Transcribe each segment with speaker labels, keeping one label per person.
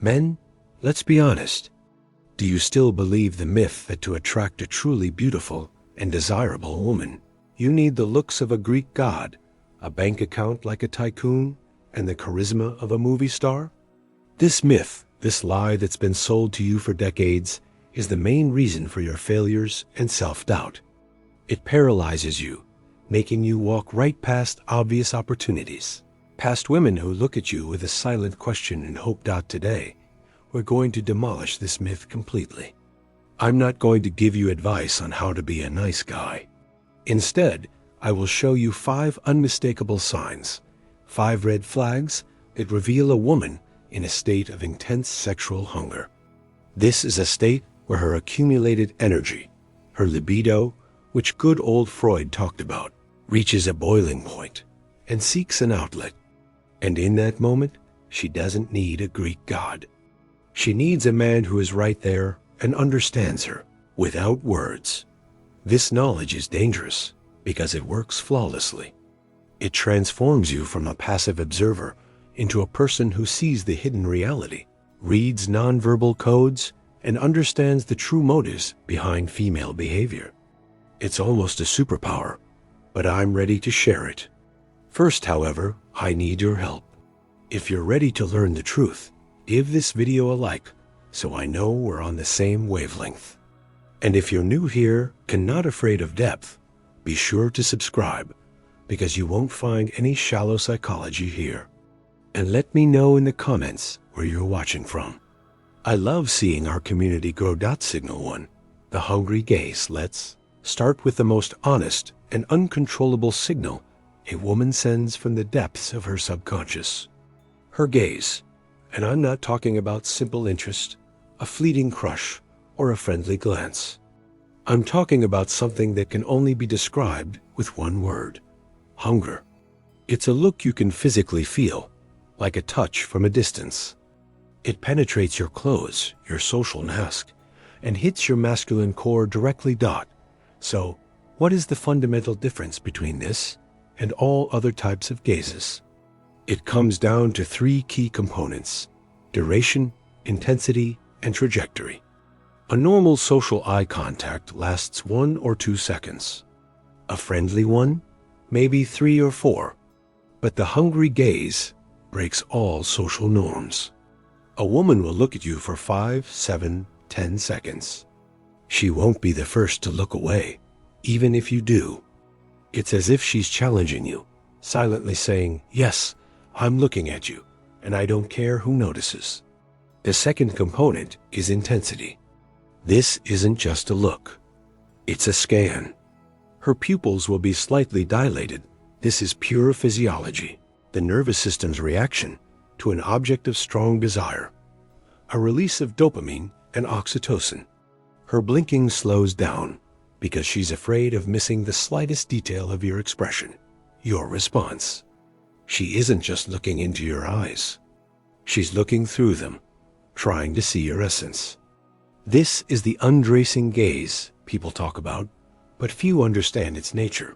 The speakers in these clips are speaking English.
Speaker 1: Men, let's be honest. Do you still believe the myth that to attract a truly beautiful and desirable woman, you need the looks of a Greek god, a bank account like a tycoon, and the charisma of a movie star? This myth, this lie that's been sold to you for decades, is the main reason for your failures and self-doubt. It paralyzes you, making you walk right past obvious opportunities, past women who look at you with a silent question and hope. Today, we're going to demolish this myth completely. I'm not going to give you advice on how to be a nice guy. Instead, I will show you 5 unmistakable signs, 5 red flags that reveal a woman in a state of intense sexual hunger. This is a state where her accumulated energy, her libido, which good old Freud talked about, reaches a boiling point and seeks an outlet. And in that moment, she doesn't need a Greek god. She needs a man who is right there and understands her without words. This knowledge is dangerous because it works flawlessly. It transforms you from a passive observer into a person who sees the hidden reality, reads nonverbal codes, and understands the true motives behind female behavior. It's almost a superpower, but I'm ready to share it. First, however, I need your help. If you're ready to learn the truth, give this video a like so I know we're on the same wavelength. And if you're new here and not afraid of depth, be sure to subscribe because you won't find any shallow psychology here. And let me know in the comments where you're watching from. I love seeing our community grow. Signal 1. The hungry gaze. Let's start with the most honest and uncontrollable signal a woman sends from the depths of her subconscious. Her gaze. And I'm not talking about simple interest, a fleeting crush, or a friendly glance. I'm talking about something that can only be described with one word: hunger. It's a look you can physically feel, like a touch from a distance. It penetrates your clothes, your social mask, and hits your masculine core directly. So, what is the fundamental difference between this and all other types of gazes? It comes down to 3 key components: duration, intensity, and trajectory. A normal social eye contact lasts 1 or 2 seconds. A friendly one, maybe 3 or 4. But the hungry gaze breaks all social norms. A woman will look at you for 5, 7, 10 seconds. She won't be the first to look away, even if you do. It's as if she's challenging you, silently saying, "Yes, I'm looking at you, and I don't care who notices." The second component is intensity. This isn't just a look. It's a scan. Her pupils will be slightly dilated. This is pure physiology, the nervous system's reaction to an object of strong desire, a release of dopamine and oxytocin. Her blinking slows down because she's afraid of missing the slightest detail of your expression, your response. She isn't just looking into your eyes. She's looking through them, trying to see your essence. This is the undressing gaze people talk about, but few understand its nature.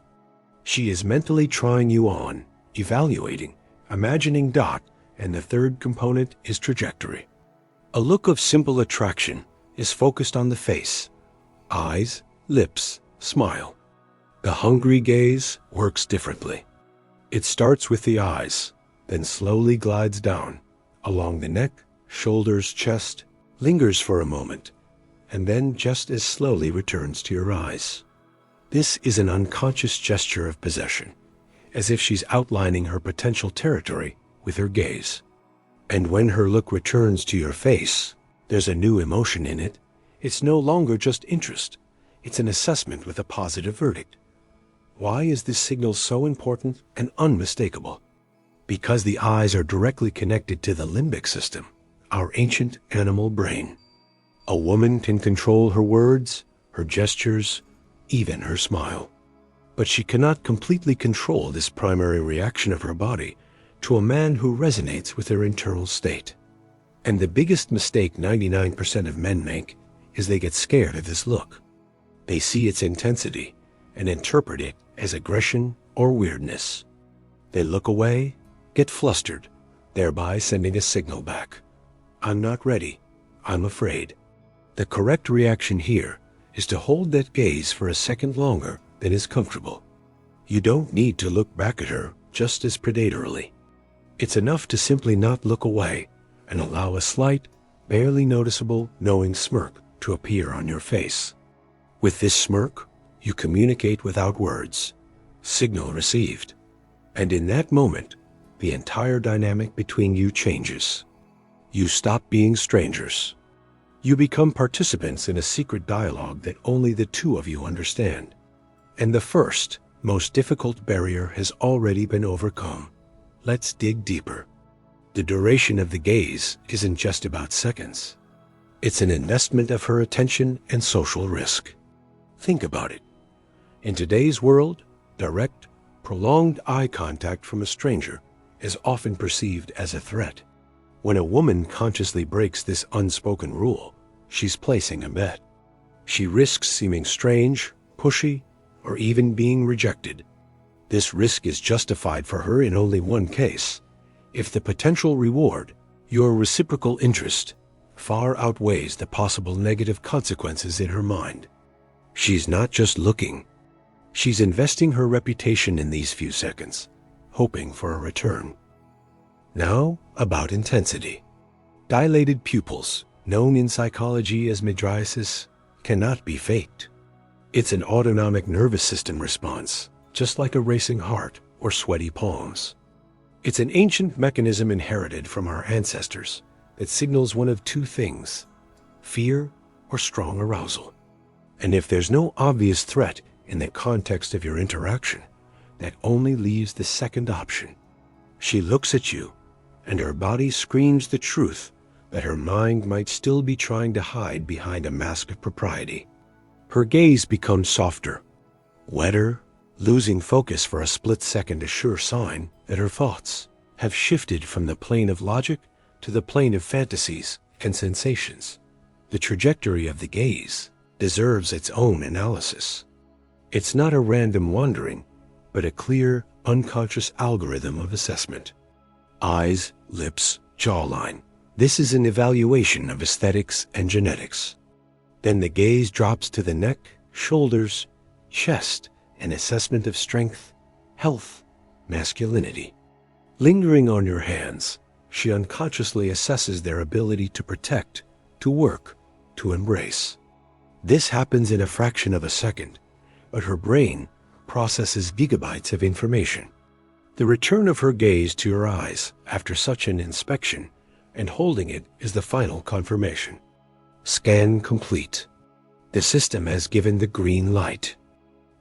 Speaker 1: She is mentally trying you on, evaluating, imagining. And the third component is trajectory. A look of simple attraction is focused on the face, eyes, lips, smile. The hungry gaze works differently. It starts with the eyes, then slowly glides down, along the neck, shoulders, chest, lingers for a moment, and then just as slowly returns to your eyes. This is an unconscious gesture of possession, as if she's outlining her potential territory with her gaze. And when her look returns to your face, there's a new emotion in it. It's no longer just interest. It's an assessment with a positive verdict. Why is this signal so important and unmistakable? Because the eyes are directly connected to the limbic system, our ancient animal brain. A woman can control her words, her gestures, even her smile. But she cannot completely control this primary reaction of her body to a man who resonates with their internal state. And the biggest mistake 99% of men make is they get scared of this look. They see its intensity and interpret it as aggression or weirdness. They look away, get flustered, thereby sending a signal back. I'm not ready. I'm afraid. The correct reaction here is to hold that gaze for a second longer than is comfortable. You don't need to look back at her just as predatorily. It's enough to simply not look away and allow a slight, barely noticeable, knowing smirk to appear on your face. With this smirk, you communicate without words. Signal received. And in that moment, the entire dynamic between you changes. You stop being strangers. You become participants in a secret dialogue that only the two of you understand. And the first, most difficult barrier has already been overcome. Let's dig deeper. The duration of the gaze isn't just about seconds. It's an investment of her attention and social risk. Think about it. In today's world, direct, prolonged eye contact from a stranger is often perceived as a threat. When a woman consciously breaks this unspoken rule, she's placing a bet. She risks seeming strange, pushy, or even being rejected. This risk is justified for her in only one case: if the potential reward, your reciprocal interest, far outweighs the possible negative consequences in her mind. She's not just looking. She's investing her reputation in these few seconds, hoping for a return. Now, about intensity. Dilated pupils, known in psychology as mydriasis, cannot be faked. It's an autonomic nervous system response, just like a racing heart or sweaty palms. It's an ancient mechanism inherited from our ancestors that signals one of two things: fear or strong arousal. And if there's no obvious threat in the context of your interaction, that only leaves the second option. She looks at you, and her body screams the truth that her mind might still be trying to hide behind a mask of propriety. Her gaze becomes softer, wetter, losing focus for a split second, a sure sign that her thoughts have shifted from the plane of logic to the plane of fantasies and sensations. The trajectory of the gaze deserves its own analysis. It's not a random wandering, but a clear, unconscious algorithm of assessment. Eyes, lips, jawline. This is an evaluation of aesthetics and genetics. Then the gaze drops to the neck, shoulders, chest, an assessment of strength, health, masculinity. Lingering on your hands, she unconsciously assesses their ability to protect, to work, to embrace. This happens in a fraction of a second, but her brain processes gigabytes of information. The return of her gaze to your eyes after such an inspection and holding it is the final confirmation. Scan complete. The system has given the green light.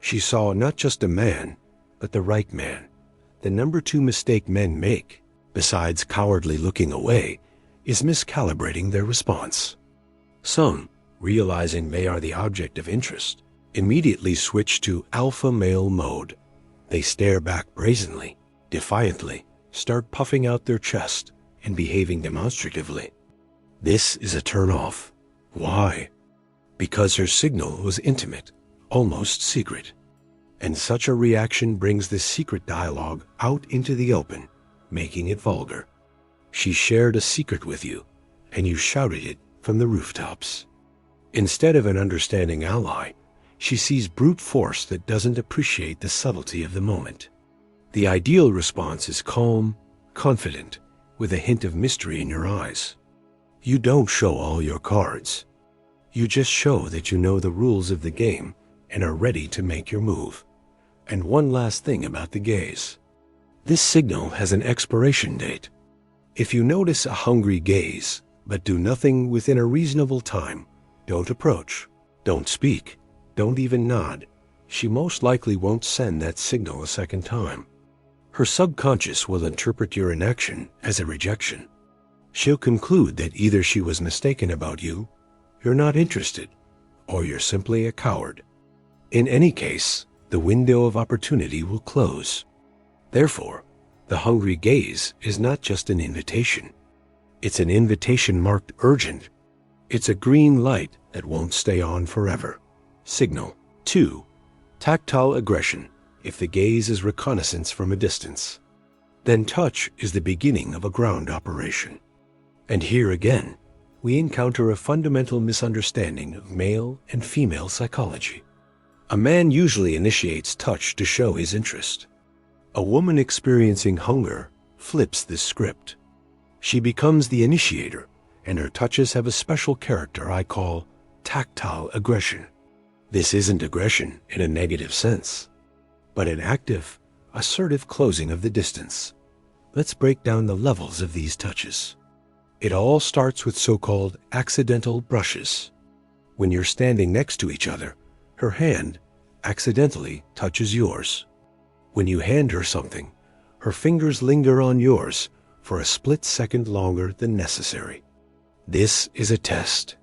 Speaker 1: She saw not just a man, but the right man. The number 2 mistake men make, besides cowardly looking away, is miscalibrating their response. Some, realizing they are the object of interest, immediately switch to alpha male mode. They stare back brazenly, defiantly, start puffing out their chest and behaving demonstratively. This is a turn-off. Why? Because her signal was intimate, almost secret. And such a reaction brings this secret dialogue out into the open, making it vulgar. She shared a secret with you, and you shouted it from the rooftops. Instead of an understanding ally, she sees brute force that doesn't appreciate the subtlety of the moment. The ideal response is calm, confident, with a hint of mystery in your eyes. You don't show all your cards. You just show that you know the rules of the game and are ready to make your move. And one last thing about the gaze. This signal has an expiration date. If you notice a hungry gaze, but do nothing within a reasonable time, don't approach, don't speak, don't even nod, she most likely won't send that signal a second time. Her subconscious will interpret your inaction as a rejection. She'll conclude that either she was mistaken about you, you're not interested, or you're simply a coward. In any case, the window of opportunity will close. Therefore, the hungry gaze is not just an invitation. It's an invitation marked urgent. It's a green light that won't stay on forever. Signal 2. Tactile aggression, if the gaze is reconnaissance from a distance. Then touch is the beginning of a ground operation. And here again, we encounter a fundamental misunderstanding of male and female psychology. A man usually initiates touch to show his interest. A woman experiencing hunger flips this script. She becomes the initiator, and her touches have a special character I call tactile aggression. This isn't aggression in a negative sense, but an active, assertive closing of the distance. Let's break down the levels of these touches. It all starts with so-called accidental brushes. When you're standing next to each other, her hand accidentally touches yours. When you hand her something, her fingers linger on yours for a split second longer than necessary. This is a test.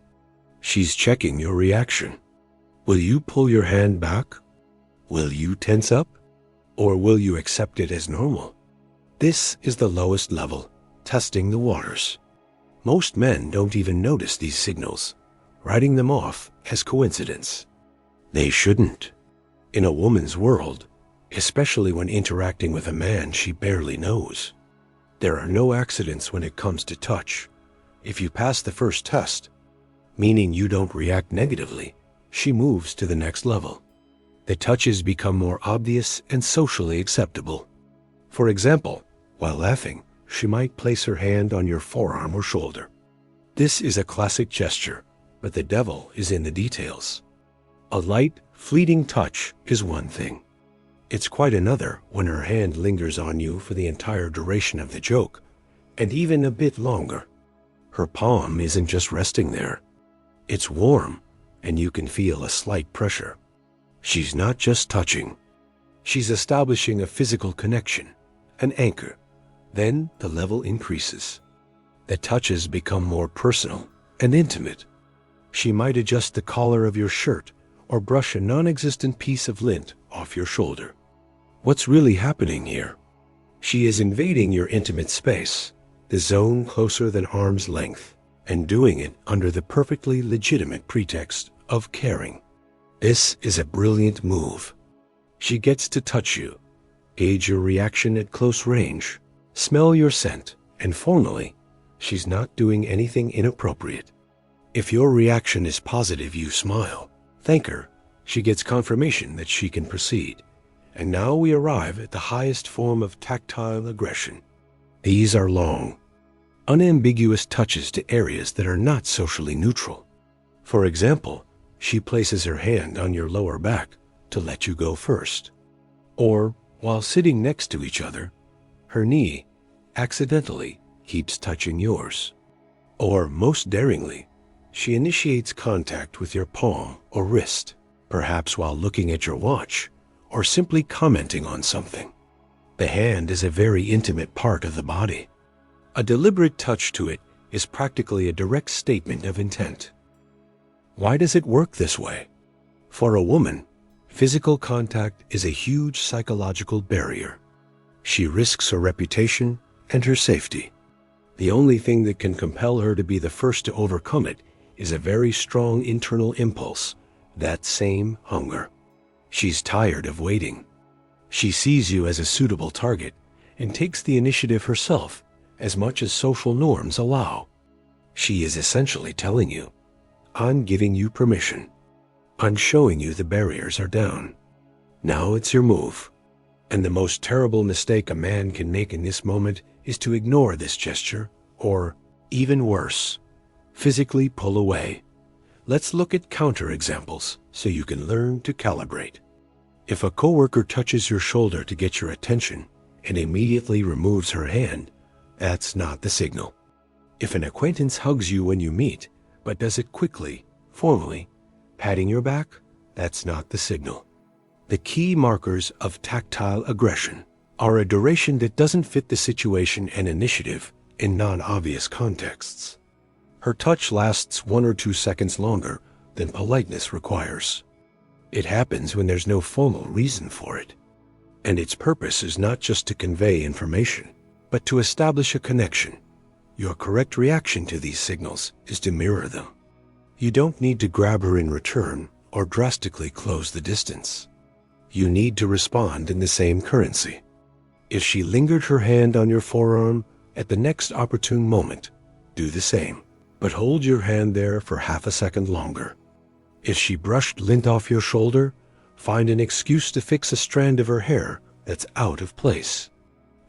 Speaker 1: She's checking your reaction. Will you pull your hand back? Will you tense up? Or will you accept it as normal? This is the lowest level, testing the waters. Most men don't even notice these signals, writing them off as coincidence. They shouldn't. In a woman's world, especially when interacting with a man she barely knows, there are no accidents when it comes to touch. If you pass the first test, meaning you don't react negatively, she moves to the next level. The touches become more obvious and socially acceptable. For example, while laughing, she might place her hand on your forearm or shoulder. This is a classic gesture, but the devil is in the details. A light, fleeting touch is one thing. It's quite another when her hand lingers on you for the entire duration of the joke, and even a bit longer. Her palm isn't just resting there. It's warm, and you can feel a slight pressure. She's not just touching. She's establishing a physical connection, an anchor. Then the level increases. The touches become more personal and intimate. She might adjust the collar of your shirt or brush a non-existent piece of lint off your shoulder. What's really happening here? She is invading your intimate space, the zone closer than arm's length, and doing it under the perfectly legitimate pretext of caring. This is a brilliant move. She gets to touch you, gauge your reaction at close range, smell your scent, and formally, she's not doing anything inappropriate. If your reaction is positive, you smile, thank her. She gets confirmation that she can proceed. And now we arrive at the highest form of tactile aggression. These are long, unambiguous touches to areas that are not socially neutral. For example, she places her hand on your lower back to let you go first. Or, while sitting next to each other, her knee accidentally keeps touching yours. Or, most daringly, she initiates contact with your palm or wrist, perhaps while looking at your watch or simply commenting on something. The hand is a very intimate part of the body. A deliberate touch to it is practically a direct statement of intent. Why does it work this way? For a woman, physical contact is a huge psychological barrier. She risks her reputation and her safety. The only thing that can compel her to be the first to overcome it is a very strong internal impulse, that same hunger. She's tired of waiting. She sees you as a suitable target and takes the initiative herself as much as social norms allow. She is essentially telling you, I'm giving you permission. I'm showing you the barriers are down. Now it's your move. And the most terrible mistake a man can make in this moment is to ignore this gesture, or, even worse, physically pull away. Let's look at counterexamples so you can learn to calibrate. If a coworker touches your shoulder to get your attention and immediately removes her hand, that's not the signal. If an acquaintance hugs you when you meet, but does it quickly, formally, patting your back, that's not the signal. The key markers of tactile aggression are a duration that doesn't fit the situation and initiative in non-obvious contexts. Her touch lasts 1 or 2 seconds longer than politeness requires. It happens when there's no formal reason for it. And its purpose is not just to convey information, but to establish a connection. Your correct reaction to these signals is to mirror them. You don't need to grab her in return or drastically close the distance. You need to respond in the same currency. If she lingered her hand on your forearm, at the next opportune moment, do the same. But hold your hand there for half a second longer. If she brushed lint off your shoulder, find an excuse to fix a strand of her hair that's out of place.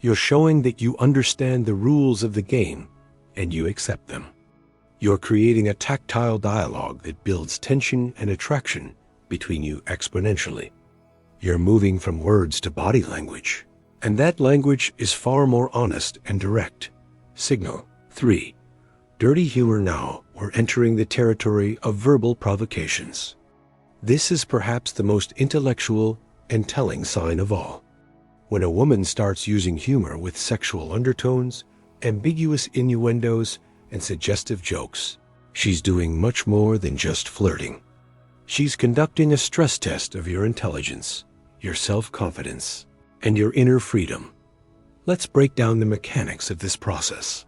Speaker 1: You're showing that you understand the rules of the game and you accept them. You're creating a tactile dialogue that builds tension and attraction between you exponentially. You're moving from words to body language, and that language is far more honest and direct. Signal 3. Dirty humor. Now we're entering the territory of verbal provocations. This is perhaps the most intellectual and telling sign of all. When a woman starts using humor with sexual undertones, ambiguous innuendos, and suggestive jokes, she's doing much more than just flirting. She's conducting a stress test of your intelligence, your self-confidence, and your inner freedom. Let's break down the mechanics of this process.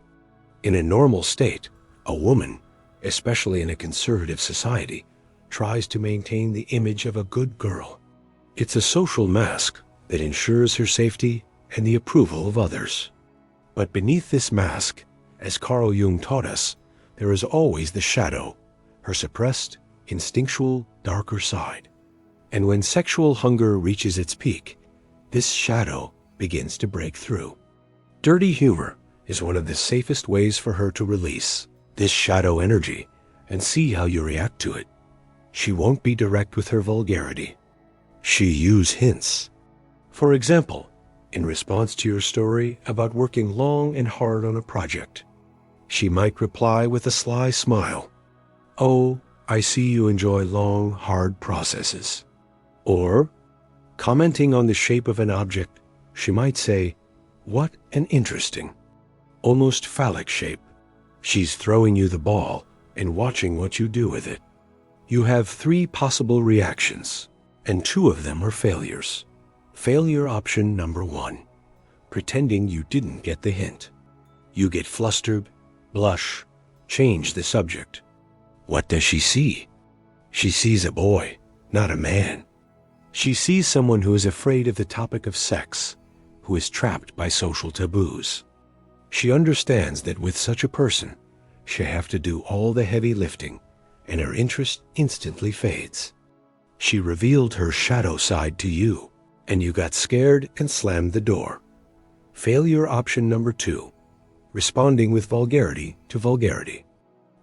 Speaker 1: In a normal state, a woman, especially in a conservative society, tries to maintain the image of a good girl. It's a social mask that ensures her safety and the approval of others. But beneath this mask, as Carl Jung taught us, there is always the shadow, her suppressed, instinctual, darker side. And when sexual hunger reaches its peak, this shadow begins to break through. Dirty humor is one of the safest ways for her to release this shadow energy and see how you react to it. She won't be direct with her vulgarity. She use hints. For example, in response to your story about working long and hard on a project, she might reply with a sly smile, "Oh, I see you enjoy long, hard processes." Or, commenting on the shape of an object, she might say, "What an interesting, almost phallic shape." She's throwing you the ball and watching what you do with it. You have 3 possible reactions, and 2 of them are failures. Failure option number 1, pretending you didn't get the hint. You get flustered, blush, change the subject. What does she see? She sees a boy, not a man. She sees someone who is afraid of the topic of sex, who is trapped by social taboos. She understands that with such a person, she'll have to do all the heavy lifting, and her interest instantly fades. She revealed her shadow side to you, and you got scared and slammed the door. Failure option number 2, responding with vulgarity to vulgarity.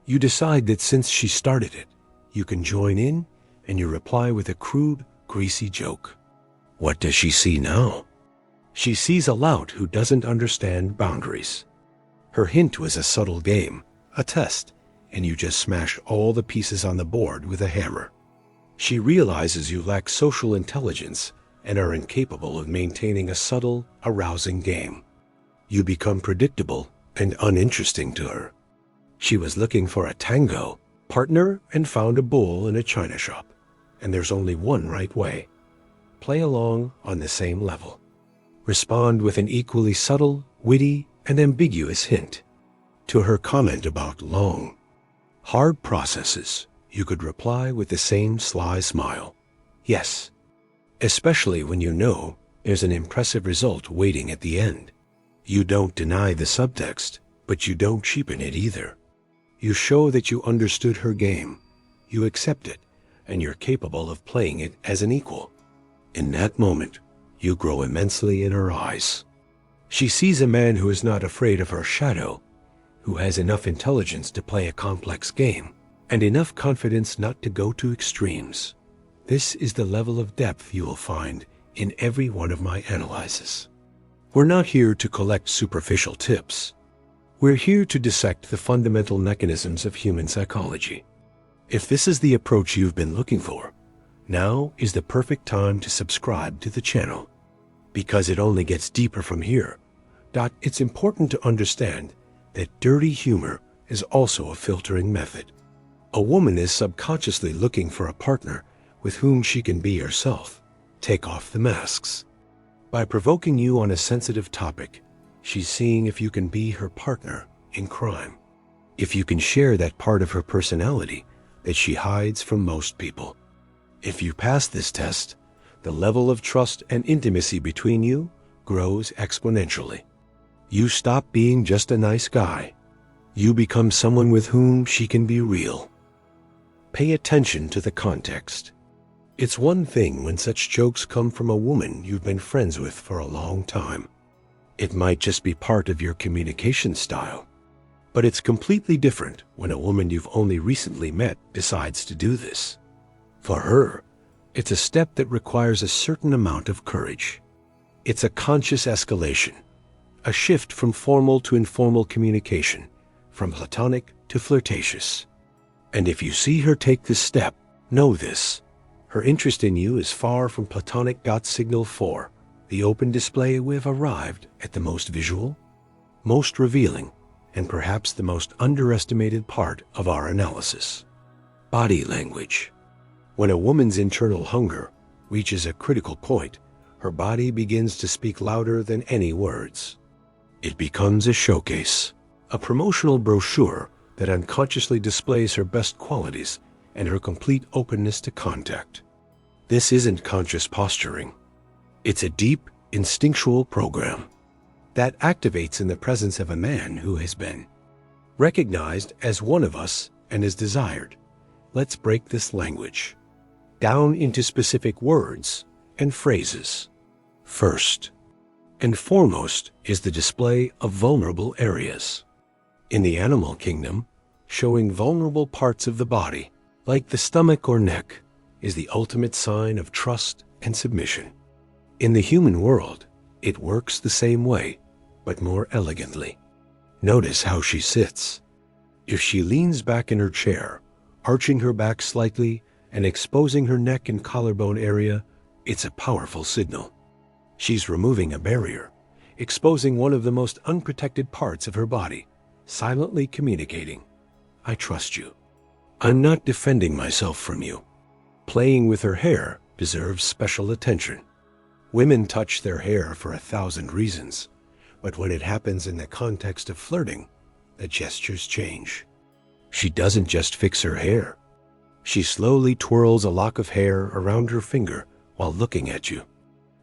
Speaker 1: You decide that since she started it, you can join in, and you reply with a crude, greasy joke. What does she see now? She sees a lout who doesn't understand boundaries. Her hint was a subtle game, a test, and you just smash all the pieces on the board with a hammer. She realizes you lack social intelligence and are incapable of maintaining a subtle, arousing game. You become predictable and uninteresting to her. She was looking for a tango partner and found a bull in a china shop, and there's only one right way. Play along on the same level. Respond with an equally subtle, witty, and ambiguous hint. To her comment about long, hard processes, you could reply with the same sly smile. Yes, especially when you know there's an impressive result waiting at the end. You don't deny the subtext, but you don't cheapen it either. You show that you understood her game, you accept it, and you're capable of playing it as an equal. In that moment, you grow immensely in her eyes. She sees a man who is not afraid of her shadow, who has enough intelligence to play a complex game, and enough confidence not to go to extremes. This is the level of depth you will find in every one of my analyses. We're not here to collect superficial tips. We're here to dissect the fundamental mechanisms of human psychology. If this is the approach you've been looking for, now is the perfect time to subscribe to the channel. Because it only gets deeper from here. It's important to understand that dirty humor is also a filtering method. A woman is subconsciously looking for a partner with whom she can be herself. Take off the masks. By provoking you on a sensitive topic, she's seeing if you can be her partner in crime. If you can share that part of her personality that she hides from most people. If you pass this test, the level of trust and intimacy between you grows exponentially. You stop being just a nice guy. You become someone with whom she can be real. Pay attention to the context. It's one thing when such jokes come from a woman you've been friends with for a long time. It might just be part of your communication style. But it's completely different when a woman you've only recently met decides to do this. For her, it's a step that requires a certain amount of courage. It's a conscious escalation, a shift from formal to informal communication, from platonic to flirtatious. And if you see her take this step, know this. Her interest in you is far from platonic. Signal 4. The open display. We've arrived at the most visual, most revealing, and perhaps the most underestimated part of our analysis. Body language. When a woman's internal hunger reaches a critical point, her body begins to speak louder than any words. It becomes a showcase, a promotional brochure that unconsciously displays her best qualities and her complete openness to contact. This isn't conscious posturing. It's a deep, instinctual program that activates in the presence of a man who has been recognized as one of us and is desired. Let's break this language down into specific words and phrases. First and foremost is the display of vulnerable areas. In the animal kingdom, showing vulnerable parts of the body, like the stomach or neck, is the ultimate sign of trust and submission. In the human world, it works the same way, but more elegantly. Notice how she sits. If she leans back in her chair, arching her back slightly and exposing her neck and collarbone area, it's a powerful signal. She's removing a barrier, exposing one of the most unprotected parts of her body, silently communicating, I trust you. I'm not defending myself from you. Playing with her hair deserves special attention. Women touch their hair for 1,000 reasons, but when it happens in the context of flirting, the gestures change. She doesn't just fix her hair. She slowly twirls a lock of hair around her finger while looking at you.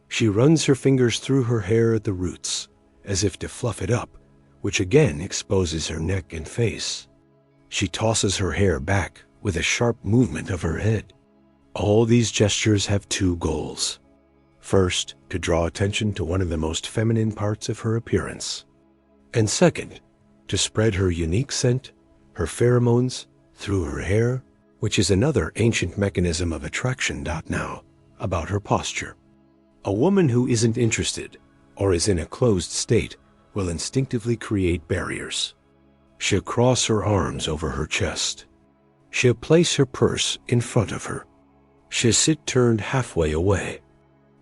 Speaker 1: She runs her fingers through her hair at the roots, as if to fluff it up, which again exposes her neck and face. She tosses her hair back with a sharp movement of her head. All these gestures have two goals. First, to draw attention to one of the most feminine parts of her appearance. And second, to spread her unique scent, her pheromones, through her hair, which is another ancient mechanism of attraction. Now, about her posture. A woman who isn't interested or is in a closed state will instinctively create barriers. She'll cross her arms over her chest. She'll place her purse in front of her. She'll sit turned halfway away.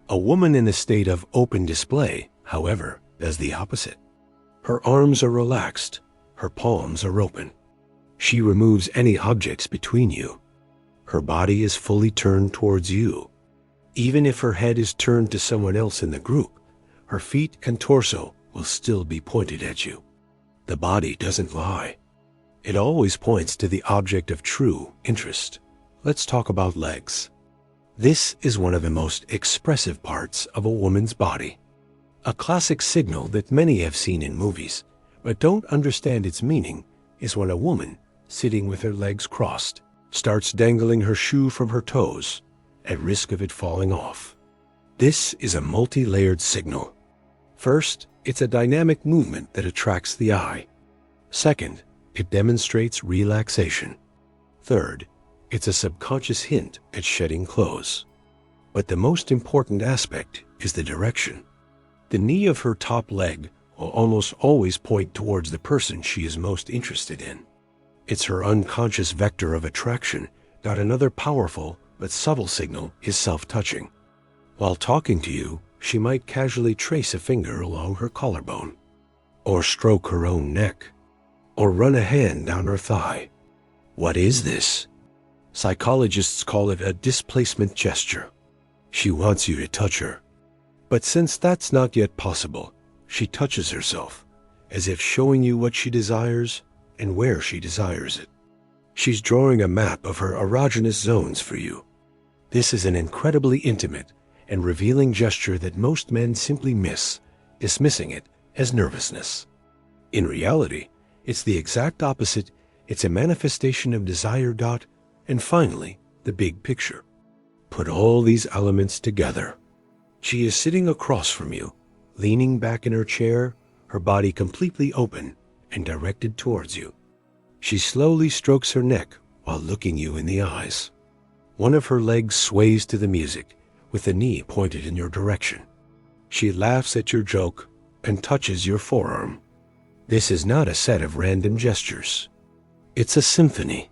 Speaker 1: A woman in a state of open display, however, does the opposite. Her arms are relaxed. Her palms are open. She removes any objects between you. Her body is fully turned towards you. Even if her head is turned to someone else in the group, her feet and torso will still be pointed at you. The body doesn't lie. It always points to the object of true interest. Let's talk about legs. This is one of the most expressive parts of a woman's body. A classic signal that many have seen in movies, but don't understand its meaning, is when a woman, sitting with her legs crossed, starts dangling her shoe from her toes, at risk of it falling off. This is a multi-layered signal. First, it's a dynamic movement that attracts the eye. Second, it demonstrates relaxation. Third, it's a subconscious hint at shedding clothes. But the most important aspect is the direction. The knee of her top leg will almost always point towards the person she is most interested in. It's her unconscious vector of attraction. Another powerful but subtle signal is self-touching. While talking to you, she might casually trace a finger along her collarbone, or stroke her own neck, or run a hand down her thigh. What is this? Psychologists call it a displacement gesture. She wants you to touch her. But since that's not yet possible, she touches herself, as if showing you what she desires and where she desires it. She's drawing a map of her erogenous zones for you. This is an incredibly intimate and revealing gesture that most men simply miss, dismissing it as nervousness. In reality, It's the exact opposite. It's a manifestation of desire. And finally, the big picture. Put all these elements together. She is sitting across from you, leaning back in her chair, her body completely open and directed towards you. She slowly strokes her neck while looking you in the eyes. One of her legs sways to the music, with the knee pointed in your direction. She laughs at your joke and touches your forearm. This is not a set of random gestures. It's a symphony.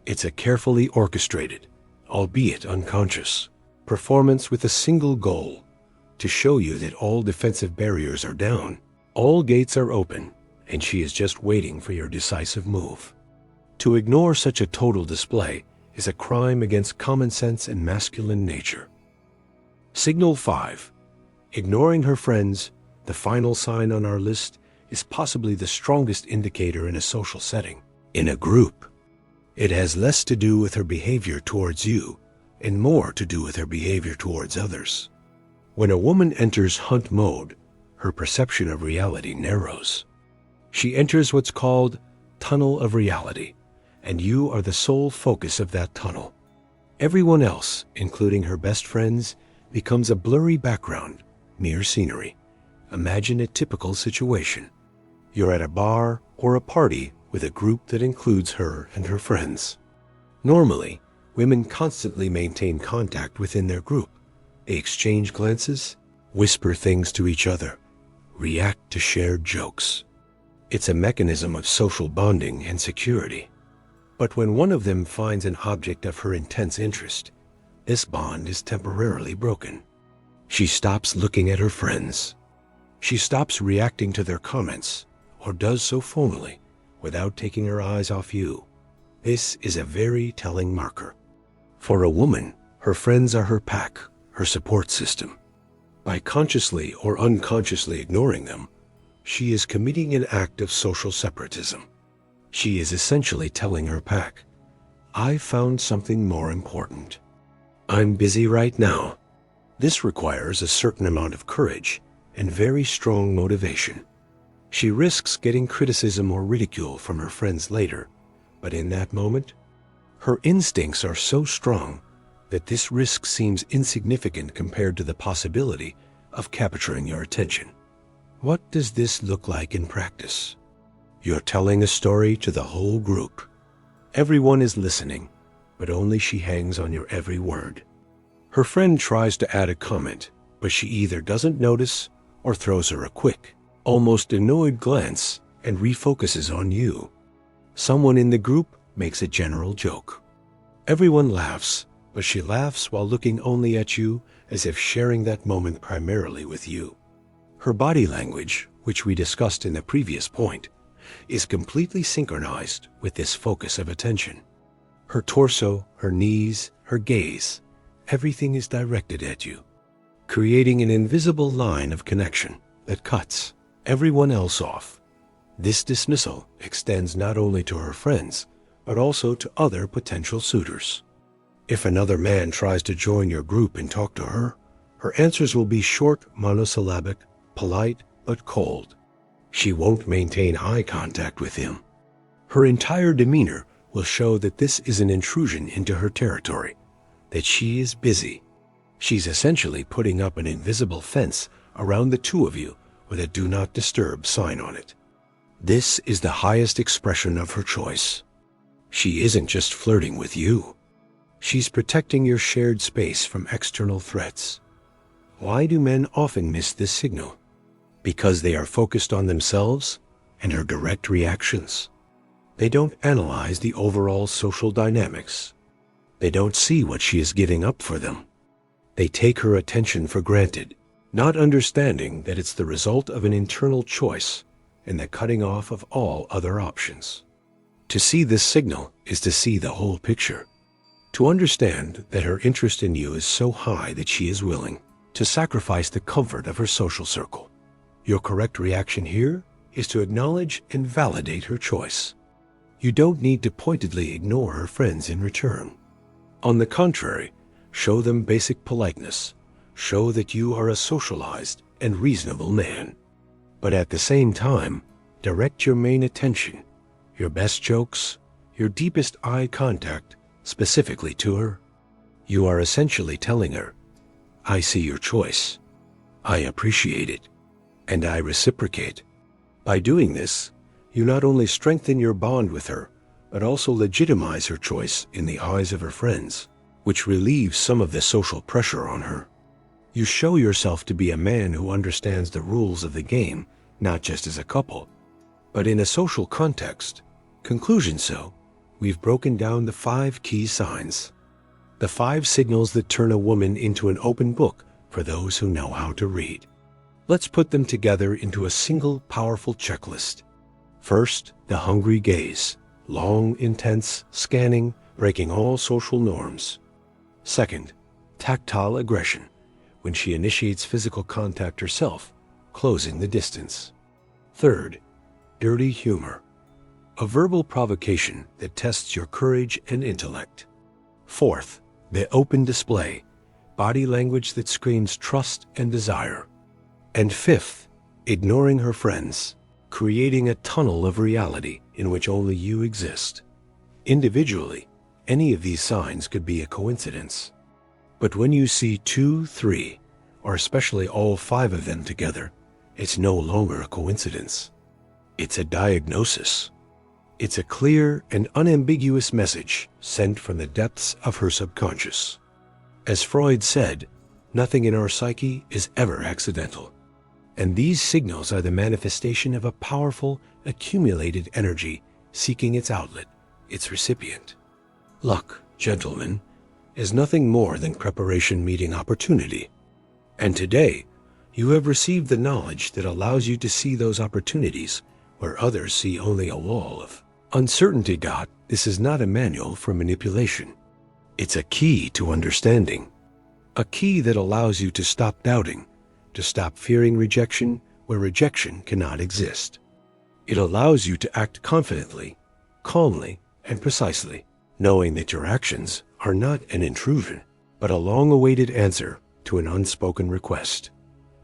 Speaker 1: It's a carefully orchestrated, albeit unconscious, performance with a single goal: to show you that all defensive barriers are down, all gates are open, and she is just waiting for your decisive move. To ignore such a total display is a crime against common sense and masculine nature. Signal 5. Ignoring her friends, the final sign on our list, is possibly the strongest indicator in a social setting. In a group, it has less to do with her behavior towards you and more to do with her behavior towards others. When a woman enters hunt mode, her perception of reality narrows. She enters what's called tunnel of reality, and you are the sole focus of that tunnel. Everyone else, including her best friends, becomes a blurry background, mere scenery. Imagine a typical situation. You're at a bar or a party with a group that includes her and her friends. Normally, women constantly maintain contact within their group. They exchange glances, whisper things to each other, react to shared jokes. It's a mechanism of social bonding and security. But when one of them finds an object of her intense interest, this bond is temporarily broken. She stops looking at her friends. She stops reacting to their comments, or does so phonily, without taking her eyes off you. This is a very telling marker. For a woman, her friends are her pack, her support system. By consciously or unconsciously ignoring them, she is committing an act of social separatism. She is essentially telling her pack, "I found something more important. I'm busy right now." This requires a certain amount of courage and very strong motivation. She risks getting criticism or ridicule from her friends later, but in that moment, her instincts are so strong that this risk seems insignificant compared to the possibility of capturing your attention. What does this look like in practice? You're telling a story to the whole group. Everyone is listening, but only she hangs on your every word. Her friend tries to add a comment, but she either doesn't notice or throws her a quick, almost annoyed glance and refocuses on you. Someone in the group makes a general joke. Everyone laughs, but she laughs while looking only at you, as if sharing that moment primarily with you. Her body language, which we discussed in the previous point, is completely synchronized with this focus of attention. Her torso, her knees, her gaze, everything is directed at you, creating an invisible line of connection that cuts everyone else off. This dismissal extends not only to her friends, but also to other potential suitors. If another man tries to join your group and talk to her, her answers will be short, monosyllabic, polite, but cold. She won't maintain eye contact with him. Her entire demeanor will show that this is an intrusion into her territory, that she is busy. She's essentially putting up an invisible fence around the two of you with a do not disturb sign on it. This is the highest expression of her choice. She isn't just flirting with you. She's protecting your shared space from external threats. Why do men often miss this signal? Because they are focused on themselves and her direct reactions. They don't analyze the overall social dynamics. They don't see what she is giving up for them. They take her attention for granted, not understanding that it's the result of an internal choice and the cutting off of all other options. To see this signal is to see the whole picture. To understand that her interest in you is so high that she is willing to sacrifice the comfort of her social circle. Your correct reaction here is to acknowledge and validate her choice. You don't need to pointedly ignore her friends in return. On the contrary, show them basic politeness. Show that you are a socialized and reasonable man. But at the same time, direct your main attention your best jokes, your deepest eye contact specifically to her. You are essentially telling her, I see your choice, I appreciate it, and I reciprocate. By doing this, you not only strengthen your bond with her, but also legitimize her choice in the eyes of her friends, which relieves some of the social pressure on her. You show yourself to be a man who understands the rules of the game, not just as a couple, but in a social context. Conclusion. So, we've broken down the 5 key signs. The 5 signals that turn a woman into an open book for those who know how to read. Let's put them together into a single powerful checklist. First, the hungry gaze. Long, intense, scanning, breaking all social norms. Second, tactile aggression, when she initiates physical contact herself, closing the distance. Third, dirty humor, a verbal provocation that tests your courage and intellect. Fourth, the open display, body language that screams trust and desire. And fifth, ignoring her friends, creating a tunnel of reality in which only you exist. Individually, any of these signs could be a coincidence. But when you see 2, 3, or especially all 5 of them together, it's no longer a coincidence. It's a diagnosis. It's a clear and unambiguous message sent from the depths of her subconscious. As Freud said, nothing in our psyche is ever accidental. And these signals are the manifestation of a powerful, accumulated energy seeking its outlet, its recipient. Luck, gentlemen, is nothing more than preparation meeting opportunity. And today, you have received the knowledge that allows you to see those opportunities where others see only a wall of uncertainty. This is not a manual for manipulation. It's a key to understanding. A key that allows you to stop doubting, to stop fearing rejection where rejection cannot exist. It allows you to act confidently, calmly, and precisely, knowing that your actions are not an intrusion, but a long-awaited answer to an unspoken request.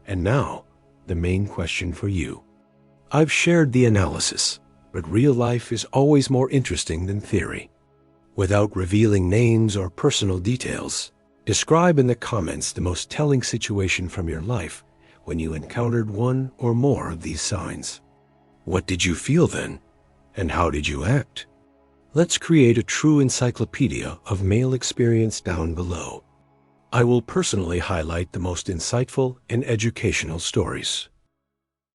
Speaker 1: And now, the main question for you. I've shared the analysis, but real life is always more interesting than theory. Without revealing names or personal details, describe in the comments the most telling situation from your life when you encountered one or more of these signs. What did you feel then? And how did you act? Let's create a true encyclopedia of male experience down below. I will personally highlight the most insightful and educational stories.